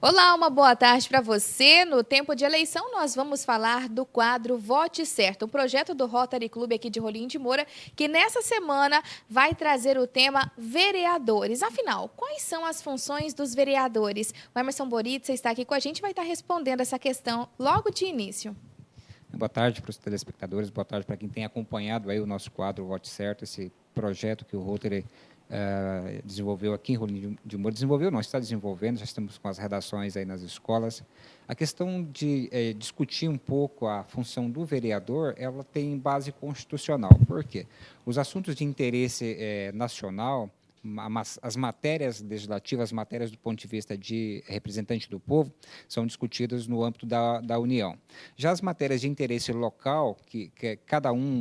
Olá, uma boa tarde para você. No tempo de eleição, nós vamos falar do quadro Vote Certo, um projeto do Rotary Clube aqui de Rolim de Moura, que nessa semana vai trazer o tema vereadores. Afinal, quais são as funções dos vereadores? O Emerson Boritza está aqui com a gente e vai estar respondendo essa questão logo de início. Boa tarde para os telespectadores, boa tarde para quem tem acompanhado aí o nosso quadro Vote Certo, esse projeto que o Rotary desenvolveu aqui em Rolim de Moura. Desenvolveu, não, está desenvolvendo, já estamos com as redações aí nas escolas. A questão de discutir um pouco a função do vereador, ela tem base constitucional. Por quê? Os assuntos de interesse nacional, as matérias legislativas, as matérias do ponto de vista de representante do povo, são discutidas no âmbito da União. Já as matérias de interesse local, que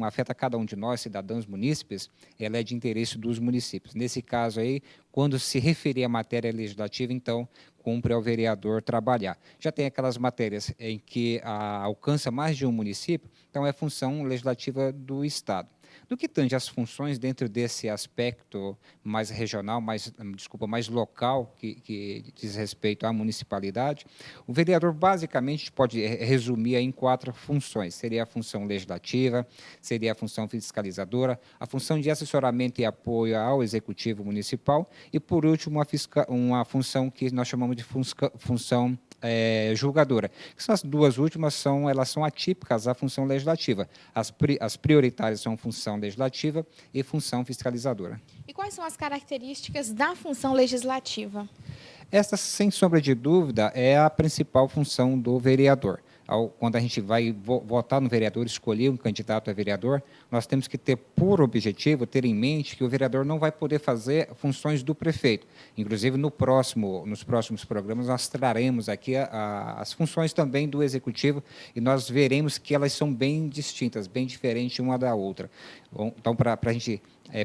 afeta cada um de nós, cidadãos munícipes, ela é de interesse dos municípios. Nesse caso aí, quando se referir à matéria legislativa, então, cumpre ao vereador trabalhar. Já tem aquelas matérias em que alcança mais de um município, então é função legislativa do Estado. No que tange as funções dentro desse aspecto mais regional, mais local, que diz respeito à municipalidade, o vereador basicamente pode resumir em 4 funções. Seria a função legislativa, seria a função fiscalizadora, a função de assessoramento e apoio ao executivo municipal e, por último, uma função que nós chamamos de função julgadora. As 2 últimas elas são atípicas à função legislativa. As prioritárias são função legislativa e função fiscalizadora. E quais são as características da função legislativa? Essa, sem sombra de dúvida, é a principal função do vereador. Quando a gente vai votar no vereador, escolher um candidato a vereador, nós temos que ter por objetivo, ter em mente que o vereador não vai poder fazer funções do prefeito. Inclusive, nos próximos programas, nós traremos aqui as funções também do executivo e nós veremos que elas são bem distintas, bem diferentes uma da outra. Então, para a gente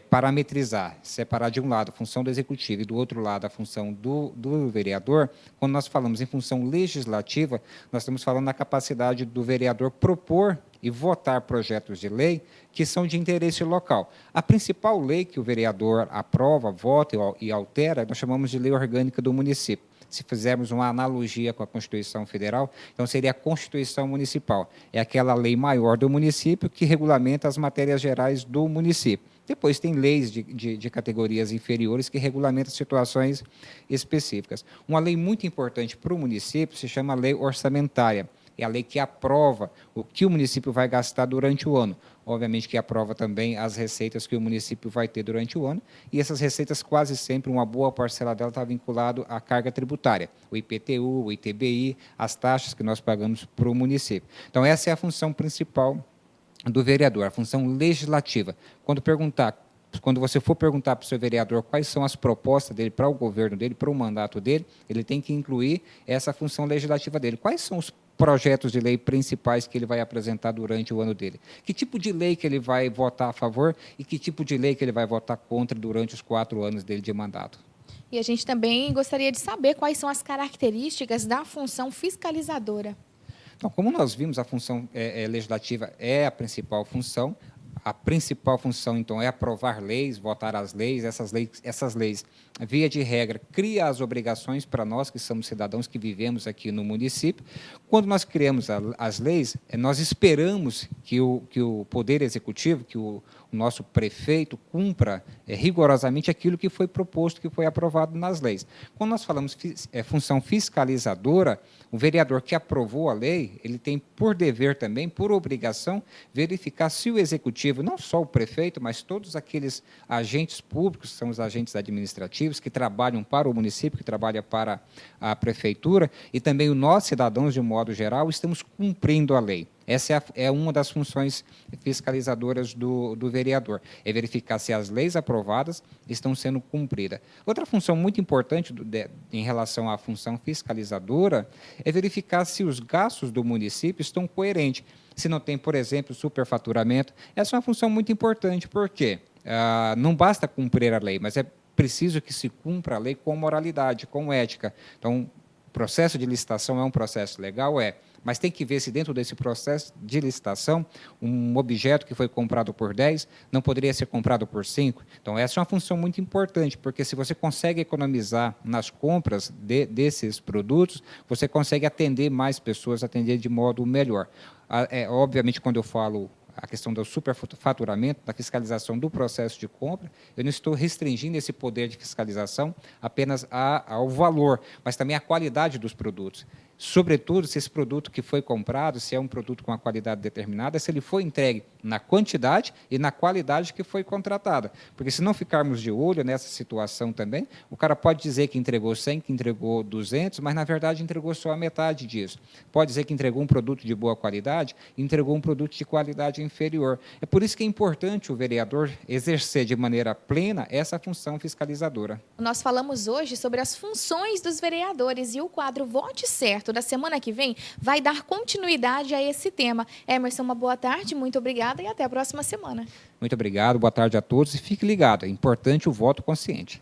parametrizar, separar de um lado a função do executivo e do outro lado a função do vereador, quando nós falamos em função legislativa, nós estamos falando na capacidade do vereador propor e votar projetos de lei que são de interesse local. A principal lei que o vereador aprova, vota e altera, nós chamamos de lei orgânica do município. Se fizermos uma analogia com a Constituição Federal, então seria a Constituição Municipal. É aquela lei maior do município que regulamenta as matérias gerais do município. Depois tem leis de categorias inferiores que regulamentam situações específicas. Uma lei muito importante para o município se chama Lei Orçamentária. É a lei que aprova o que o município vai gastar durante o ano. Obviamente que aprova também as receitas que o município vai ter durante o ano, e essas receitas quase sempre, uma boa parcela dela está vinculado à carga tributária, o IPTU, o ITBI, as taxas que nós pagamos para o município. Então, essa é a função principal do vereador, a função legislativa. Quando você for perguntar para o seu vereador quais são as propostas dele para o governo dele, para o mandato dele, ele tem que incluir essa função legislativa dele. Quais são os projetos de lei principais que ele vai apresentar durante o ano dele? Que tipo de lei que ele vai votar a favor e que tipo de lei que ele vai votar contra durante os 4 anos dele de mandato? E a gente também gostaria de saber quais são as características da função fiscalizadora. Então, como nós vimos, a função legislativa é a principal função. A principal função, então, é aprovar leis, votar as leis. Essas leis, via de regra, cria as obrigações para nós, que somos cidadãos que vivemos aqui no município. Quando nós criamos as leis, nós esperamos que o Poder Executivo, que o nosso prefeito cumpra rigorosamente aquilo que foi proposto, que foi aprovado nas leis. Quando nós falamos função fiscalizadora, o vereador que aprovou a lei, ele tem por dever também, por obrigação, verificar se o Executivo, não só o prefeito, mas todos aqueles agentes públicos, são os agentes administrativos, que trabalham para o município, que trabalham para a prefeitura, e também nós, cidadãos, de um modo geral, estamos cumprindo a lei. Essa é uma das funções fiscalizadoras do vereador, é verificar se as leis aprovadas estão sendo cumpridas. Outra função muito importante em relação à função fiscalizadora é verificar se os gastos do município estão coerentes. Se não tem, por exemplo, superfaturamento, essa é uma função muito importante, porque não basta cumprir a lei, mas é preciso que se cumpra a lei com moralidade, com ética. Então, o processo de licitação é um processo legal? mas tem que ver se dentro desse processo de licitação, um objeto que foi comprado por 10 não poderia ser comprado por 5. Então, essa é uma função muito importante, porque se você consegue economizar nas compras desses produtos, você consegue atender mais pessoas, atender de modo melhor. Obviamente, quando eu falo a questão do superfaturamento, da fiscalização do processo de compra, eu não estou restringindo esse poder de fiscalização apenas ao valor, mas também à qualidade dos produtos. Sobretudo, se esse produto que foi comprado, se é um produto com uma qualidade determinada, se ele foi entregue na quantidade e na qualidade que foi contratada. Porque se não ficarmos de olho nessa situação também, o cara pode dizer que entregou 100, que entregou 200, mas na verdade entregou só a metade disso. Pode dizer que entregou um produto de boa qualidade e entregou um produto de qualidade inferior. É por isso que é importante o vereador exercer de maneira plena essa função fiscalizadora. Nós falamos hoje sobre as funções dos vereadores e o quadro Vote Certo da semana que vem vai dar continuidade a esse tema. Emerson, uma boa tarde, muito obrigada e até a próxima semana. Muito obrigado, boa tarde a todos e fique ligado, é importante o voto consciente.